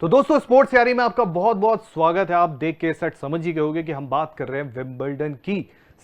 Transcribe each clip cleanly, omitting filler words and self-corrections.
तो दोस्तों स्पोर्ट्स यारी में आपका बहुत बहुत स्वागत है। आप देख के सेट समझ ही गए होंगे कि हम बात कर रहे हैं विंबलडन की।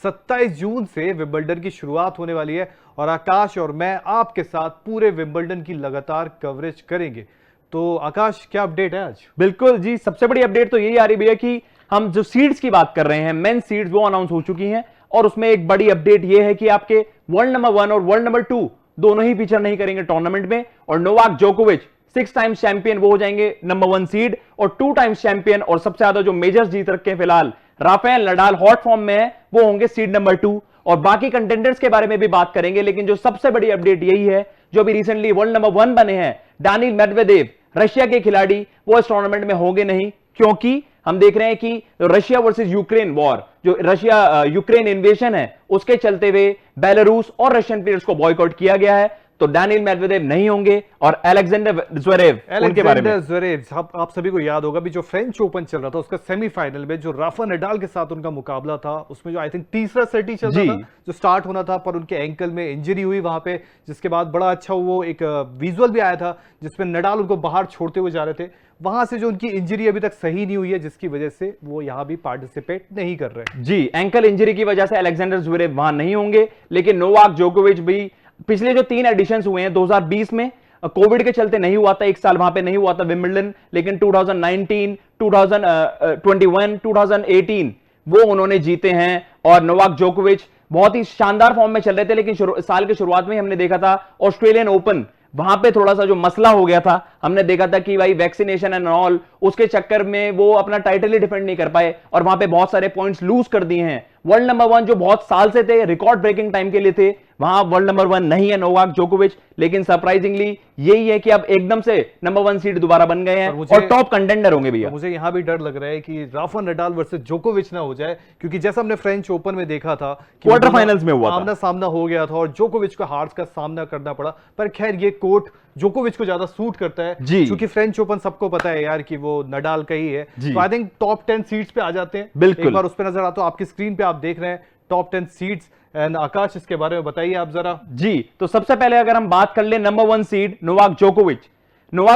27 जून से विंबलडन की शुरुआत होने वाली है और आकाश और मैं आपके साथ पूरे विंबलडन की लगातार कवरेज करेंगे। तो आकाश, क्या अपडेट है आज? बिल्कुल जी, सबसे बड़ी अपडेट तो यही आ रही भैया कि हम जो सीड्स की बात कर रहे हैं, मेन सीड्स वो अनाउंस हो चुकी हैं और उसमें एक बड़ी अपडेट ये है कि आपके वर्ल्ड नंबर 1 और वर्ल्ड नंबर 2 दोनों ही फीचर नहीं करेंगे टूर्नामेंट में। और नोवाक जोकोविच 6 टाइम्स चैंपियन वो हो जाएंगे नंबर 1 सीड, और 2 टाइम्स चैंपियन और सबसे ज्यादा जो मेजर्स जीत रखे हैं फिलहाल राफेल नडाल हॉट फॉर्म में है, वो होंगे सीड नंबर 2। और बाकी कंटेंडर्स के बारे में भी बात करेंगे, लेकिन जो सबसे बड़ी अपडेट यही है, जो अभी रिसेंटली वर्ल्ड नंबर 1 बने हैं दानिल मेदवेदेव, रशिया के खिलाड़ी, वो इस टूर्नामेंट में होंगे नहीं, क्योंकि हम देख रहे हैं कि रशिया वर्सेस यूक्रेन वॉर, जो रशिया यूक्रेन इन्वेशन है, उसके चलते हुए बेलारूस और रशियन प्लेयर्स को बॉयकॉट किया गया है। तो दानिल मेदवेदेव नहीं होंगे। और अलेक्जेंडर ज़्वेरेव, उनके बारे में ज़्वेरेव, आप सभी को याद होगा भी जो फ्रेंच ओपन चल रहा था उसका सेमीफाइनल में जो राफा नडाल के साथ उनका मुकाबला था, उसमें जो आई थिंक तीसरा सेट ही चल रहा था, जो स्टार्ट होना था, पर उनके एंकल में इंजरी हुई वहां पे, जिसके बाद बड़ा अच्छा वो एक विजुअल भी आया था जिसमें नडाल उनको बाहर छोड़ते हुए जा रहे थे। वहां से जो उनकी इंजरी अभी तक सही नहीं हुई है, जिसकी वजह से वो यहां भी पार्टिसिपेट नहीं कर रहे जी। एंकल इंजरी की वजह से अलेक्जेंडर ज़्वेरेव वहां नहीं होंगे। लेकिन नोवाक जोकोविच भी पिछले जो 3 एडिशंस हुए हैं 2020 में कोविड के चलते नहीं हुआ था, एक साल वहां पे नहीं हुआ था विंबलडन, लेकिन 2019, 2021, 2018 वो उन्होंने जीते हैं। और नोवाक जोकोविच बहुत ही शानदार फॉर्म में चल रहे थे, लेकिन साल के शुरुआत में हमने देखा था ऑस्ट्रेलियन ओपन, वहां पे थोड़ा सा जो मसला हो गया था, हमने देखा था कि भाई वैक्सीनेशन एंड ऑल, उसके चक्कर में वो अपना टाइटल ही डिफेंड नहीं कर पाए और वहां पे बहुत सारे पॉइंट्स लूज कर दिए हैं। वर्ल्ड नंबर 1 जो बहुत साल से थे, रिकॉर्ड ब्रेकिंग टाइम के लिए थे, वहां वर्ल्ड नंबर 1 नहीं है नोवाक जोकोविच। लेकिन सरप्राइजिंगली यही है कि अब एकदम से नंबर 1 सीड दोबारा बन गए हैं और टॉप कंटेंडर होंगे भैया। मुझे यहां भी डर लग रहा है कि राफा नडाल वर्सेस जोकोविच ना हो जाए, क्योंकि जैसा हमने फ्रेंच ओपन में देखा था क्वार्टर फाइनल्स में हुआ आमना सामना हो गया था और जोकोविच को हार्स का सामना करना पड़ा। पर खैर ये कोर्ट जोकोविच को ज्यादा सूट करता है, क्योंकि फ्रेंच ओपन सबको पता है यार कि वो नडाल का ही है। तो आई थिंक टॉप 10 सीट्स पे आ जाते हैं। बिल्कुल, एक बार उस पर नजर आता हूं, आपकी स्क्रीन पे आप देख रहे हैं टॉप 10 सीट्स। एंड आकाश, इसके बारे में बताइए आप जरा। जी, तो सबसे पहले अगर हम बात कर ले नंबर 1 सीड नोवाक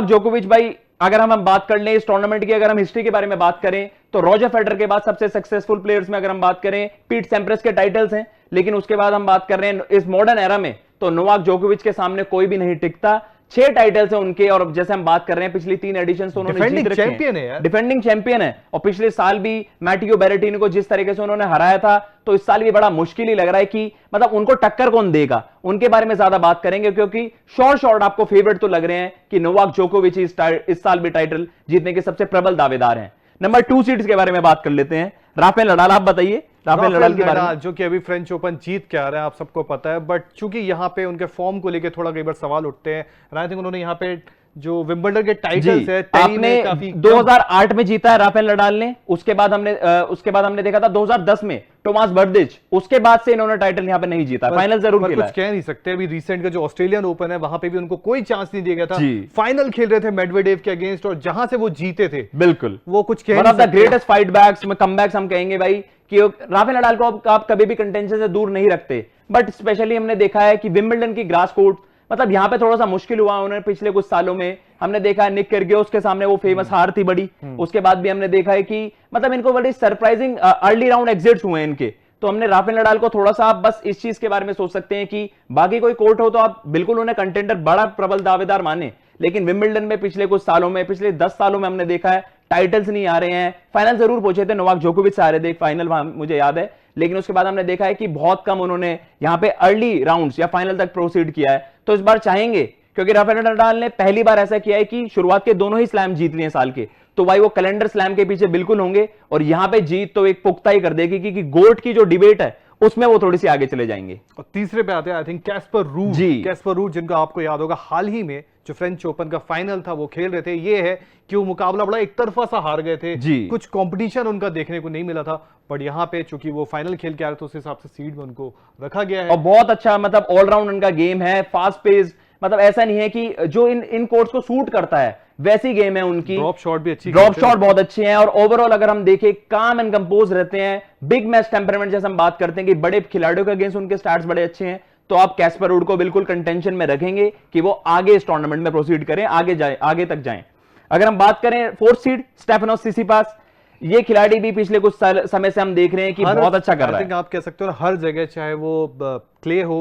जोकोविच भाई, अगर हम बात कर ले इस टूर्नामेंट की, अगर हम हिस्ट्री के बारे में बात करें तो रॉजर फेडरर के बाद सबसे सक्सेसफुल प्लेयर्स में अगर हम बात करें पीट सैम्प्रास के टाइटल्स हैं, लेकिन उसके बाद हम बात कर रहे हैं इस मॉडर्न एरा में तो नोवाक जोकोविच के सामने कोई भी नहीं टिकता। 6 टाइटल्स हैं उनके, और जैसे हम बात कर रहे हैं पिछली 3 एडिशंस तो उन्होंने जीत रखे हैं, डिफेंडिंग चैंपियन है। और पिछले साल भी मैटियो बेरेटिनी को जिस तरीके से उन्होंने हराया था, तो इस साल भी बड़ा मुश्किल ही लग रहा है कि मतलब उनको टक्कर कौन देगा। उनके बारे में ज्यादा बात करेंगे, क्योंकि शॉर्ट आपको फेवरेट तो लग रहे हैं कि नोवाक जोकोविच इस साल भी टाइटल जीतने के सबसे प्रबल दावेदार हैं। नंबर 2 सीड्स के बारे में बात कर लेते हैं। राफेल नडाल, आप बताइए राफेल नडाल के बारे में। जो कि अभी फ्रेंच ओपन जीत के आ रहे हैं, आप सबको पता है, बट चूंकि यहाँ पे उनके फॉर्म को लेकर थोड़ा कई बार सवाल उठते हैं। आई थिंक उन्होंने यहाँ पे जो विंबलडन के टाइटल्स है, आपने 2008 में जीता है राफेल नडाल ने, उसके बाद हमने देखा था 2010 में टोमास बर्डिच, उसके बाद से इन्होंने टाइटल यहाँ पे नहीं जीता, फाइनल जरूर खेला। कुछ कह नहीं सकते। अभी रिसेंट का जो ऑस्ट्रेलियन ओपन है, वहां पे भी उनको कोई चांस नहीं दिया गया था। फाइनल खेल रहे थे मेडवेडेव के अगेंस्ट, और जहां से वो जीते थे, बिल्कुल वो कुछ कह नहीं सकते। ग्रेटेस्ट फाइट बैक्स में कमबैक्स हम कहेंगे भाई कि राफेल नडाल को आप कभी भी कंटेंशन से दूर नहीं रखते, बट स्पेशली हमने देखा है कि विंबलडन की ग्रास कोर्ट, मतलब यहां पे थोड़ा सा मुश्किल हुआ उन्हें पिछले कुछ सालों में। हमने देखा है निक किर्गियोस के सामने वो फेमस हार थी बड़ी, उसके बाद भी हमने देखा है कि मतलब इनको बड़ी सरप्राइजिंग अर्ली राउंड एग्जिट्स हुए हैं इनके। तो हमने राफेल नडाल को थोड़ा सा आप बस इस चीज के बारे में सोच सकते हैं कि बाकी कोई कोर्ट हो तो आप बिल्कुल उन्हें कंटेंडर बड़ा प्रबल दावेदार माने, लेकिन विंबलडन में पिछले कुछ सालों में, पिछले 10 सालों में हमने देखा है टाइटल्स नहीं आ रहे हैं। फाइनल जरूर पहुंचे थे, नोवाक जोकोविच से आ रहे थे एक फाइनल, मुझे याद है, लेकिन उसके बाद हमने देखा है कि बहुत कम उन्होंने यहां पे अर्ली राउंड्स या फाइनल तक प्रोसीड किया है। तो इस बार चाहेंगे, क्योंकि राफेल नडाल ने पहली बार ऐसा किया है कि शुरुआत के दोनों ही स्लैम जीत लिए साल के, तो भाई वो कैलेंडर स्लैम के पीछे बिल्कुल होंगे और यहां पे जीत तो एक पुख्ता ही कर देगी, क्योंकि गोट की जो डिबेट है उसमें वो थोड़ी सी आगे चले जाएंगे। और तीसरे पे आते हैं आई थिंक कैस्पर रूड, जिनको आपको याद होगा हाल ही में जो फ्रेंच ओपन का फाइनल था वो खेल रहे थे। ये है कि वो मुकाबला बड़ा एक तरफा सा हार गए थे, कुछ कंपटीशन उनका देखने को नहीं मिला था, बट यहाँ पे चूंकि वो फाइनल खेल के आ रहे थे, उस हिसाब से सीड में उनको रखा गया है। और बहुत अच्छा मतलब ऑलराउंड उनका गेम है, फास्ट पेस, मतलब ऐसा नहीं है कि जो इन कोर्ट्स को सूट करता है वैसी गेम है उनकी। ड्रॉप शॉट भी अच्छी, ड्रॉप शॉट बहुत अच्छे हैं, और ओवरऑल अगर हम देखें काम एंड कंपोज रहते हैं। बिग मैच टेम्परामेंट जैसे हम बात करते हैं कि बड़े खिलाड़ियों के अगेंस्ट उनके स्टार्ट्स बड़े अच्छे हैं, तो आप कैस्पर रूड को बिल्कुल कंटेंशन में रखेंगे कि वो आगे इस टूर्नामेंट में प्रोसीड करें, आगे तक जाएं। अगर हम बात करें फोर्थ सीड स्टेफानोस सिसिपास, ये खिलाड़ी भी पिछले कुछ समय से हम देख रहे हैं कि बहुत अच्छा कर रहा है। आप कह सकते हो हर जगह, चाहे वो क्ले हो,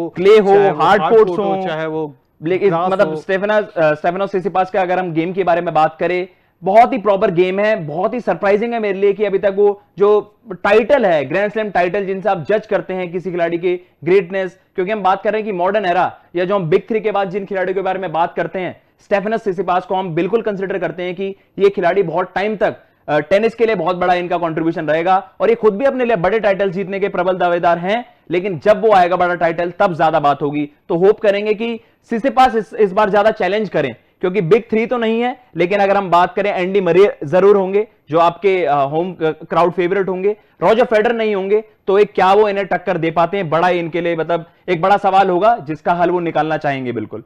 हार्ड कोर्ट्स हो, चाहे वो लेकिन मतलब स्टेफानोस सिसिपास का अगर हम गेम के बारे में बात करें, बहुत ही प्रॉपर गेम है। बहुत ही सरप्राइजिंग है मेरे लिए कि अभी तक वो जो टाइटल है, ग्रैंड स्लैम टाइटल, जिनसे आप जज करते हैं किसी खिलाड़ी की ग्रेटनेस, क्योंकि हम बात कर रहे हैं कि मॉडर्न एरा या जो हम बिग 3 के बाद जिन खिलाड़ियों के बारे में बात करते हैं, स्टेफानोस सिसिपास को हम बिल्कुल कंसिडर करते हैं कि ये खिलाड़ी बहुत टाइम तक टेनिस के लिए बहुत बड़ा इनका कंट्रीब्यूशन रहेगा, और ये खुद भी अपने लिए बड़े टाइटल जीतने के प्रबल दावेदार हैं। लेकिन जब वो आएगा बड़ा टाइटल, तब ज्यादा बात होगी। तो होप करेंगे कि सिसिपास इस बार ज्यादा चैलेंज करें, क्योंकि बिग 3 तो नहीं है, लेकिन अगर हम बात करें एंडी मरे जरूर होंगे जो आपके होम क्राउड फेवरेट होंगे। रॉजर फेडरर नहीं होंगे, तो एक क्या वो इन्हें टक्कर दे पाते हैं, बड़ा इनके लिए मतलब एक बड़ा सवाल होगा जिसका हल वो निकालना चाहेंगे बिल्कुल।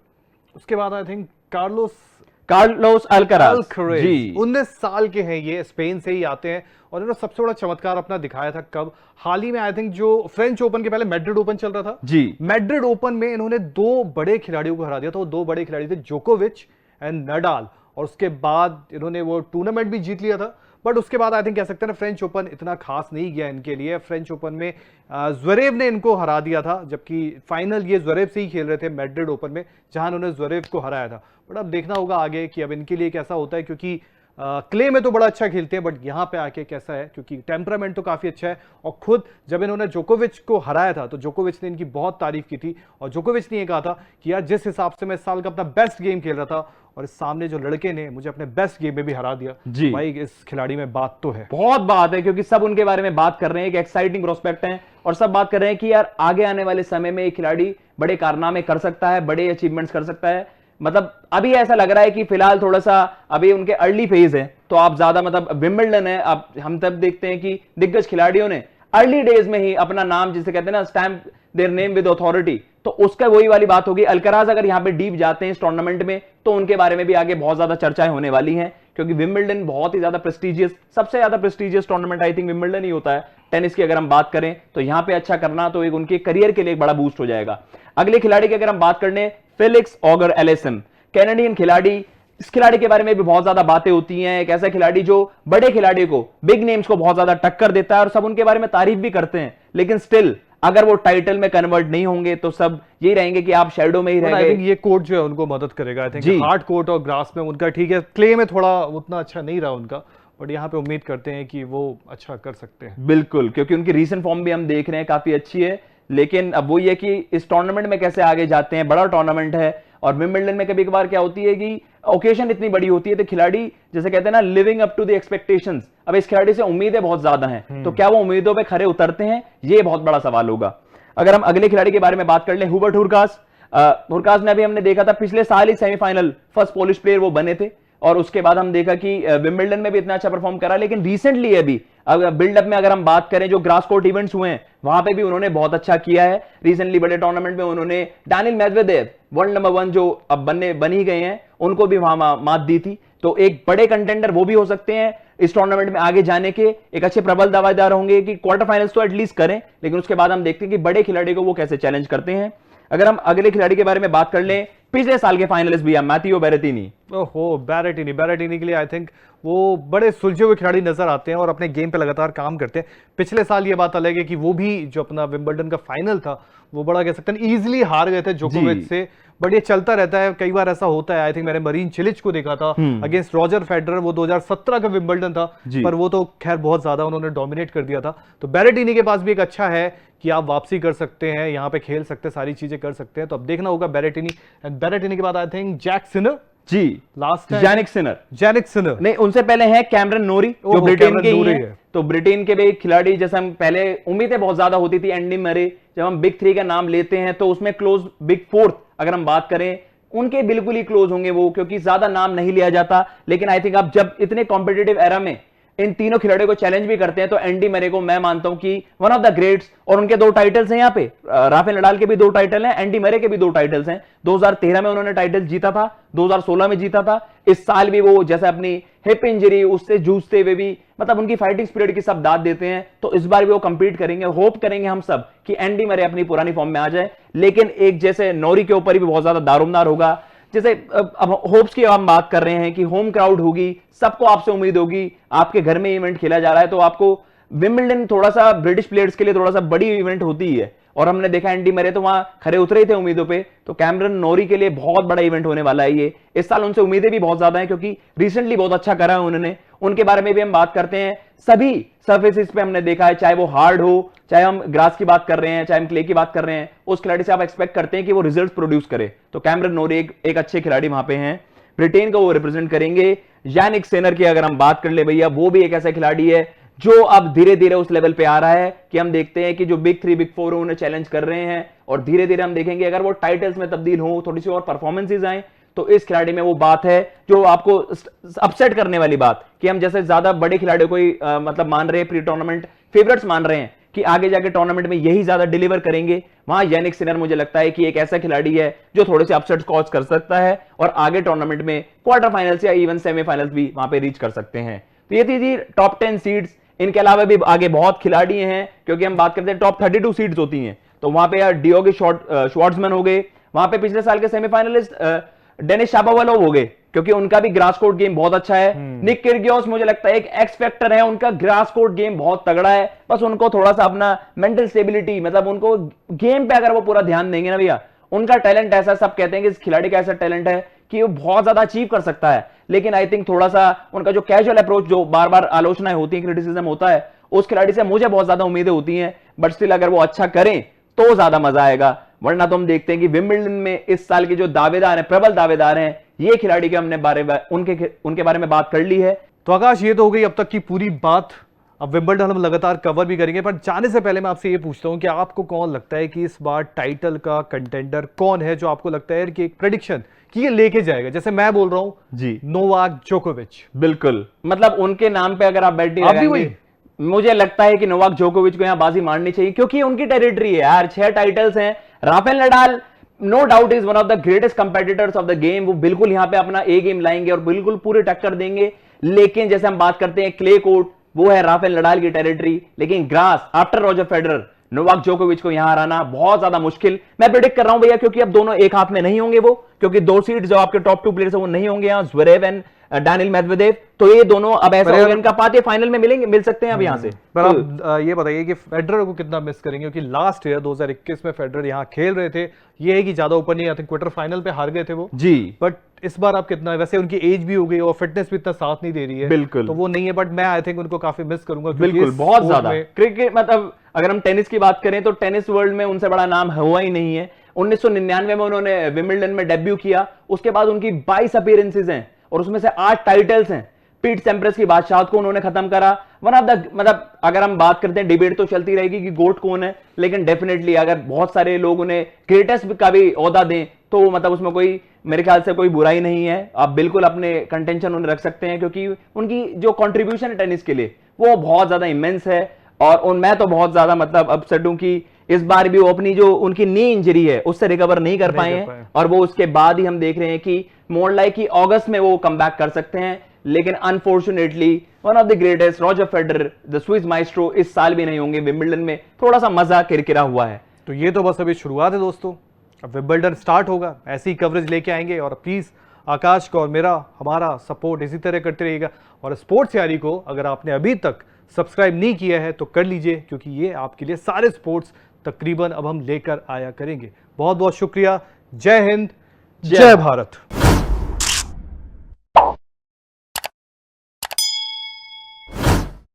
उसके बाद आई थिंक कार्लोस अल्कराज जी, 19 साल के हैं ये, स्पेन से ही आते हैं, और इन्होंने सबसे बड़ा चमत्कार अपना दिखाया था कब, हाल ही में आई थिंक जो फ्रेंच ओपन के पहले मैड्रिड ओपन चल रहा था जी, मैड्रिड ओपन में इन्होंने 2 बड़े खिलाड़ियों को हरा दिया था। वो 2 बड़े खिलाड़ी थे जोकोविच एंड नडाल, और उसके बाद इन्होंने वो टूर्नामेंट भी जीत लिया था। बट उसके बाद आई थिंक कह सकते हैं फ्रेंच ओपन इतना खास नहीं गया इनके लिए। फ्रेंच ओपन में ज़्वेरेव ने इनको हरा दिया था, जबकि फाइनल ये ज़्वेरेव से ही खेल रहे थे मैड्रिड ओपन में, जहां उन्होंने ज़्वेरेव को हराया था। बट अब देखना होगा आगे कि अब इनके लिए कैसा होता है, क्योंकि क्ले में तो बड़ा अच्छा खेलते हैं, बट यहाँ पे आके कैसा है, क्योंकि टेम्परामेंट तो काफी अच्छा है। और खुद जब इन्होंने जोकोविच को हराया था तो जोकोविच ने इनकी बहुत तारीफ की थी, और जोकोविच ने ये कहा था कि यार जिस हिसाब से मैं इस साल का अपना बेस्ट गेम खेल रहा था, और इस सामने जो लड़के ने मुझे अपने बेस्ट गेम में भी हरा दिया जी, भाई इस खिलाड़ी में बात तो है, बहुत बात है, क्योंकि सब उनके बारे में बात कर रहे हैं, एक एक्साइटिंग प्रोस्पेक्ट है, और सब बात कर रहे हैं कि यार आगे आने वाले समय में एक खिलाड़ी बड़े कारनामे कर सकता है, बड़े अचीवमेंट्स कर सकता है। मतलब अभी ऐसा लग रहा है कि फिलहाल थोड़ा सा अभी उनके अर्ली फेज है, तो आप ज्यादा मतलब विंबलडन है, आप हम तब देखते हैं कि दिग्गज खिलाड़ियों ने अर्ली डेज में ही अपना नाम, जिसे कहते हैं ना, stamp their name with authority, तो उसका वही वाली बात होगी। अल्कराज अगर यहां पे डीप जाते हैं इस टूर्नामेंट में, तो उनके बारे में भी आगे बहुत ज्यादा चर्चाएं होने वाली हैं, क्योंकि विंबलडन बहुत ही ज्यादा प्रेस्टिजियस, सबसे ज्यादा prestigious tournament I think Wimbledon ही होता है टेनिस की। अगर हम बात करें तो यहां पे अच्छा करना तो एक उनके करियर के लिए एक बड़ा बूस्ट हो जाएगा। अगले खिलाड़ी की अगर हम बात कर लें, फेलिक्स ऑगर एलिसन, कैनेडियन खिलाड़ी। इस खिलाड़ी के बारे में भी बहुत ज्यादा बातें होती हैं, एक ऐसा खिलाड़ी जो बड़े खिलाड़ी को, बिग नेम्स को बहुत ज्यादा टक्कर देता है, और सब उनके बारे में तारीफ भी करते हैं। लेकिन स्टिल अगर वो टाइटल में कन्वर्ट नहीं होंगे तो सब यही रहेंगे कि आप शेडो में ही रह गए। ये कोर्ट जो है उनको मदद करेगा। आई थिंक हार्ड कोर्ट और ग्रास में उनका ठीक है, क्ले में थोड़ा उतना अच्छा नहीं रहा उनका, बट यहाँ पे उम्मीद करते हैं कि वो अच्छा कर सकते हैं। बिल्कुल, क्योंकि उनकी रीसेंट फॉर्म भी हम देख रहे हैं काफी अच्छी है। लेकिन अब वो ये कि इस टूर्नामेंट में कैसे आगे जाते हैं, बड़ा टूर्नामेंट है, और विंबलडन में कभी कभार क्या होती है कि ओकेजन इतनी बड़ी होती है, तो खिलाड़ी जैसे कहते हैं ना, living up to the expectations. अब इस खिलाड़ी से उम्मीदें बहुत ज्यादा हैं, तो क्या वो उम्मीदों पे खरे उतरते हैं, ये बहुत बड़ा सवाल होगा। अगर हम अगले खिलाड़ी के बारे में बात कर लें, हुबर्ट हुरकास। हुरकास ने अभी हमने देखा था पिछले साल ही सेमीफाइनल फर्स्ट पोलिश प्लेयर वो बने थे, और उसके बाद हम देखा कि विंबलडन में भी इतना अच्छा परफॉर्म करा। लेकिन रिसेंटली अभी बिल्डअप में अगर हम बात करें, जो ग्रास कोर्ट इवेंट्स हुए हैं वहां पे भी उन्होंने बहुत अच्छा किया है। रिसेंटली बड़े टूर्नामेंट में उन्होंने डैनियल मेदवेदेव, वर्ल्ड नंबर 1 जो अब बन ही गए हैं, उनको भी वहां मात दी थी। तो एक बड़े कंटेंडर वो भी हो सकते हैं इस टूर्नामेंट में आगे जाने के, एक अच्छे प्रबल दावेदार होंगे कि क्वार्टर फाइनल्स तो एटलीस्ट करें। लेकिन उसके बाद हम देखते हैं कि बड़े खिलाड़ी को वो कैसे चैलेंज करते हैं। अगर हम अगले खिलाड़ी के बारे में बात कर लें, पिछले साल के फाइनलिस्ट भी है मैथियो बेरेटिनी। ओहो, बेरेटिनी के लिए आई थिंक वो बड़े सुलझे हुए खिलाड़ी नजर आते हैं और अपने गेम पे लगातार काम करते हैं। पिछले साल ये बात अलग है कि वो भी जो अपना विंबलडन का फाइनल था वो बड़ा कह सकते हैं इजीली हार गए थे जोकोविच से, बट ये चलता रहता है, कई बार ऐसा होता है। आई थिंक मैंने मरीन चिलिच को देखा था अगेंस्ट रॉजर फेडरर, वो 2017 का विंबलडन था, पर वो तो खैर बहुत ज्यादा उन्होंने डोमिनेट कर दिया था। तो बेरेटिनी के पास भी एक अच्छा है कि आप वापसी कर सकते हैं, यहाँ पे खेल सकते हैं, सारी चीजें कर सकते हैं। तो अब देखना होगा बेरेटिनी। एंड बेरेटिनी के बाद I think Jack Sinner ji, last है जैनिक सिनर नहीं, उनसे पहले है कैमरन नोरी जो ब्रिटेन के ही है। तो ब्रिटेन के भी खिलाड़ी, जैसे हम पहले उम्मीदें बहुत ज्यादा होती थी एंडी मरे, जब हम बिग 3 का नाम लेते हैं तो उसमें क्लोज बिग 4 अगर हम बात करें, उनके बिल्कुल ही क्लोज होंगे वो, क्योंकि ज्यादा नाम नहीं लिया जाता। लेकिन आई थिंक आप जब इतने कॉम्पिटिटिव एरा में इन तीनों खिलाड़ियों को चैलेंज भी करते हैं, तो एंडी मरे को मैं मानता हूं कि वन ऑफ द ग्रेट्स, और उनके 2 टाइटल्स हैं यहाँ पे, राफेल नडाल के भी 2 टाइटल हैं, एंडी मरे के भी 2 टाइटल्स हैं। 2013 में उन्होंने टाइटल जीता था, 2016 में जीता था। इस साल भी वो जैसे अपनी हिप इंजरी उससे जूझते हुए भी, मतलब उनकी फाइटिंग स्पिरिट की सब दाद देते हैं। तो इस बार भी वो कंपीट करेंगे। होप करेंगे हम सब कि एंडी मरे अपनी पुरानी फॉर्म में आ जाए। लेकिन एक जैसे नोरी के ऊपर भी बहुत ज्यादा दारोमदार होगा, जैसे अब होप्स की हम बात कर रहे हैं कि होम क्राउड होगी, सबको आपसे उम्मीद होगी, आपके घर में इवेंट खेला जा रहा है, तो आपको विंबलडन थोड़ा सा ब्रिटिश प्लेयर्स के लिए थोड़ा सा बड़ी इवेंट होती है, और हमने देखा एंडी मरे तो वहां खरे उतरे थे उम्मीदों पे, तो कैमरन नोरी के लिए बहुत बड़ा इवेंट होने वाला है ये। इस साल उनसे उम्मीदें भी बहुत ज्यादा हैं क्योंकि रिसेंटली बहुत अच्छा करा है उन्होंने, उनके बारे में भी हम बात करते हैं। सभी सर्फेसिस पे हमने देखा है, चाहे वो हार्ड हो, चाहे हम ग्रास की बात कर रहे हैं, चाहे हम क्ले की बात कर रहे हैं, उस खिलाड़ी से आप एक्सपेक्ट करते हैं कि वो रिजल्ट प्रोड्यूस करे, तो कैमरन नोरी एक अच्छे खिलाड़ी वहां पे हैं। ब्रिटेन को वो रिप्रेजेंट करेंगे। यानिक सिनर की अगर हम बात कर ले भैया, वो भी एक ऐसा खिलाड़ी है जो अब धीरे धीरे उस लेवल पे आ रहा है कि हम देखते हैं कि जो बिग 3 बिग 4 उन्हें चैलेंज कर रहे हैं, और धीरे धीरे हम देखेंगे अगर वो टाइटल्स में तब्दील हो, थोड़ी सी और परफॉर्मेंसेज आए, तो इस खिलाड़ी में वो बात है जो आपको अपसेट करने वाली बात, कि हम जैसे ज्यादा बड़े खिलाड़ियों को मतलब मान रहे हैं, प्री टूर्नामेंट फेवरेट्स मान रहे हैं कि आगे जाके टूर्नामेंट में यही ज्यादा डिलीवर करेंगे, वहां यानिक सिनर मुझे लगता है कि एक ऐसा खिलाड़ी है जो थोड़े से अपसेट कॉज कर सकता है और आगे टूर्नामेंट में क्वार्टर फाइनल्स या इवन सेमीफाइनल्स भी वहां पे रीच कर सकते हैं। तो ये थी टॉप 10 सीड्स। इनके अलावा भी आगे बहुत खिलाड़ी हैं, क्योंकि हम बात करते हैं टॉप 32 सीड्स होती हैं, तो वहां पे यार डियोगे श्वार्ट्जमैन हो गए, वहां पे पिछले साल के सेमीफाइनलिस्ट डेनिस शापोवालोव हो गए, क्योंकि उनका भी ग्रास कोर्ट गेम बहुत अच्छा है। निक किर्गियोस मुझे लगता है एक एक्स फैक्टर है, उनका ग्रास कोर्ट गेम बहुत तगड़ा है, बस उनको थोड़ा सा अपना मेंटल स्टेबिलिटी, मतलब उनको गेम पे अगर वो पूरा ध्यान देंगे ना भैया, उनका टैलेंट ऐसा, सब कहते हैं कि इस खिलाड़ी का ऐसा टैलेंट है कि वो बहुत ज्यादा अचीव कर सकता है, लेकिन आई थिंक थोड़ा सा उनका जो कैजुअल अप्रोच, जो बार बार आलोचनाएं होती है, क्रिटिसिज्म होता है, उस खिलाड़ी से मुझे बहुत ज्यादा उम्मीदें होती हैं, बट स्टिल अगर वो अच्छा करें तो ज्यादा मजा आएगा। वरना तो हम देखते हैं कि विंबलडन में इस साल के जो दावेदार हैं, प्रबल दावेदार हैं, ये खिलाड़ी के हमने उनके बारे में बात कर ली है। तो आकाश, ये तो हो गई अब तक की पूरी बात। अब विंबलडन हम लगातार कवर भी करेंगे, पर जाने से पहले मैं आपसे ये पूछता हूं कि आपको कौन लगता है कि इस बार टाइटल का कंटेंडर कौन है, जो आपको लगता है कि एक प्रेडिक्शन कि ये लेके जाएगा? जैसे मैं बोल रहा हूं जी, नोवाक जोकोविच। बिल्कुल, मतलब उनके नाम पे अगर आप बैट नहीं लगाएंगे, मुझे लगता है कि नोवाक जोकोविच को यहां बाजी मारनी चाहिए, क्योंकि उनकी टेरिटरी है यार, 6 टाइटल्स हैं। Rafael Nadal no doubt is one of the greatest competitors of the game, वो बिल्कुल यहां पे अपना ए गेम लाएंगे और बिल्कुल पूरी टक्कर देंगे, लेकिन जैसे हम बात करते हैं क्ले कोर्ट, वो है राफेल नडाल की टेरिटरी, लेकिन grass after Roger Federer, Novak जोकोविच को यहां हराना बहुत ज्यादा मुश्किल मैं प्रेडिक्ट कर रहा हूं भैया, क्योंकि अब दोनों एक हाथ में नहीं होंगे वो, क्योंकि 2 सीट जो आपके टॉप 2 प्लेयर्स है वो नहीं होंगे यहां, ज़्वेरेव एंड डैनियल मेदवेदेव, तो ये दोनों अब ऐसा होगा इनका पाते फाइनल में मिल सकते हैं अब यहां से। पर आप ये बताइए कि फेडरर को कितना मिस करेंगे, क्योंकि लास्ट ईयर 2021 में फेडरर यहां खेल रहे थे, ये है कि ज्यादा ऊपर नहीं, आई थिंक क्वार्टर फाइनल पे हार गए थे वो जी, बट इस बार आप कितना, वैसे उनकी एज भी हो गई और फिटनेस भी इतना साथ नहीं दे रही है, बिल्कुल, तो वो नहीं है, बट मैं आई थिंक उनको काफी मिस करूंगा, बिल्कुल, बहुत ज्यादा। क्रिकेट मतलब अगर हम टेनिस की बात करें तो टेनिस वर्ल्ड में उनसे बड़ा नाम हुआ ही नहीं है। 1999 में उन्होंने विंबलडन में डेब्यू किया, उसके बाद उनकी 22 अपीयरेंसेस हैं और उसमें से 8 टाइटल्स हैं। पीट सैम्प्रेस की बादशाहत को उन्होंने खत्म करा। वन ऑफ द, मतलब अगर हम बात करते हैं, डिबेट तो चलती रहेगी कि गोट कौन है, लेकिन डेफिनेटली अगर बहुत सारे लोग उन्हें ग्रेटेस्ट का भी ओहदा दें तो मतलब उसमें कोई, मेरे ख्याल से कोई बुराई नहीं है। आप बिल्कुल अपने कंटेंशन उन्हें रख सकते हैं, क्योंकि उनकी जो कंट्रीब्यूशन है टेनिस के लिए वो बहुत ज्यादा इमेंस है। और मैं तो बहुत ज्यादा मतलब अपसेट हूं कि इस बार भी वो अपनी जो उनकी नी इंजरी है उससे रिकवर नहीं कर पाए हैं, और वो उसके बाद ही हम देख रहे हैं कि मोर लाइक कि अगस्त में वो कम बैक कर सकते हैं, लेकिन unfortunately one of the greatest Roger Federer, the Swiss maestro, इस साल भी नहीं होंगे। विंबलडन में थोड़ा सा मजा किरकिरा हुआ है। तो ये तो बस अभी शुरुआत है दोस्तों, अब विंबलडन स्टार्ट होगा, ऐसी ही कवरेज लेके आएंगे, और प्लीज आकाश को और हमारा सपोर्ट इसी तरह करते रहिएगा। और स्पोर्ट्स यारी को अगर आपने अभी तक सब्सक्राइब नहीं किया है तो कर लीजिए, क्योंकि ये आपके लिए सारे स्पोर्ट्स तकरीबन अब हम लेकर आया करेंगे। बहुत बहुत शुक्रिया। जय हिंद, जय भारत।